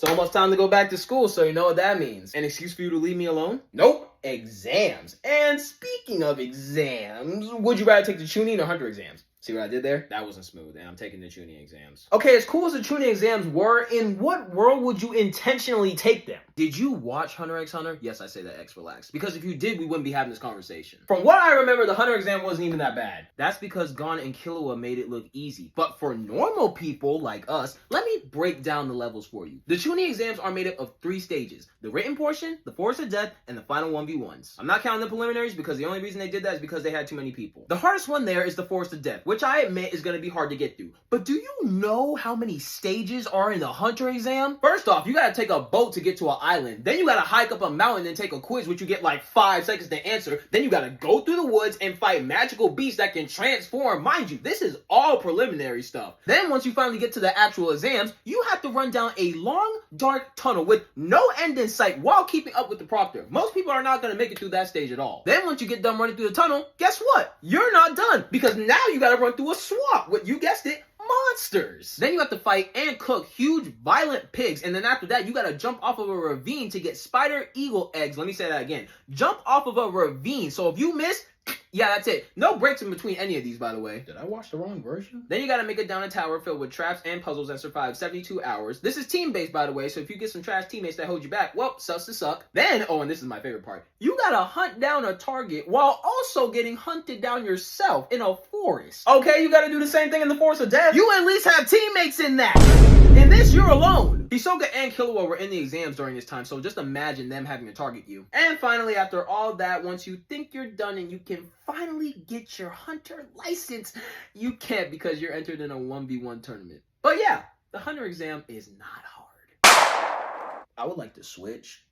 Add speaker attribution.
Speaker 1: It's almost time to go back to school, so you know what that means. An excuse for you to leave me alone? Nope. Exams. And speaking of exams, would you rather take the Chunin or Hunter exams? See what I did there? That wasn't smooth, and I'm taking the Chunin exams. Okay, as cool as the Chunin exams were, in what world would you intentionally take them? Did you watch Hunter x Hunter? Yes, I say that X relax. Because if you did, we wouldn't be having this conversation. From what I remember, the Hunter exam wasn't even that bad. That's because Gon and Killua made it look easy. But for normal people like us, let me break down the levels for you. The Chunin exams are made up of 3 stages. The written portion, the Forest of Death, and the final 1v1s. I'm not counting the preliminaries because the only reason they did that is because they had too many people. The hardest one there is the Forest of Death, which I admit is going to be hard to get through. But do you know how many stages are in the Hunter exam? First off, you got to take a boat to get to an island. Then you got to hike up a mountain and take a quiz, which you get like 5 seconds to answer. Then you got to go through the woods and fight magical beasts that can transform. Mind you, this is all preliminary stuff. Then once you finally get to the actual exams, you have to run down a long, dark tunnel with no end in sight while keeping up with the proctor. Most people are not going to make it through that stage at all. Then once you get done running through the tunnel, guess what? You're not done, because now you got to run through a swamp with, you guessed it, monsters. Then you have to fight and cook huge violent pigs, and then after that you gotta jump off of a ravine to get spider eagle eggs. Let me say that again. Jump off of a ravine. So if you miss, yeah, that's it. No breaks in between any of these, by the way. Did I watch the wrong version? Then you gotta make it down a tower filled with traps and puzzles and survive 72 hours. This is team-based, by the way, so if you get some trash teammates that hold you back, well, sucks to suck. Then, oh, and this is my favorite part, you gotta hunt down a target while also getting hunted down yourself in a forest. Okay, you gotta do the same thing in the Forest of Death. You at least have teammates in that. In this, you're alone. Hisoka and Killua were in the exams during this time, so just imagine them having to target you. And finally, after all that, once you think you're done and you can finally get your Hunter license, you can't because you're entered in a 1v1 tournament. But yeah, the Hunter exam is not hard. I would like to switch.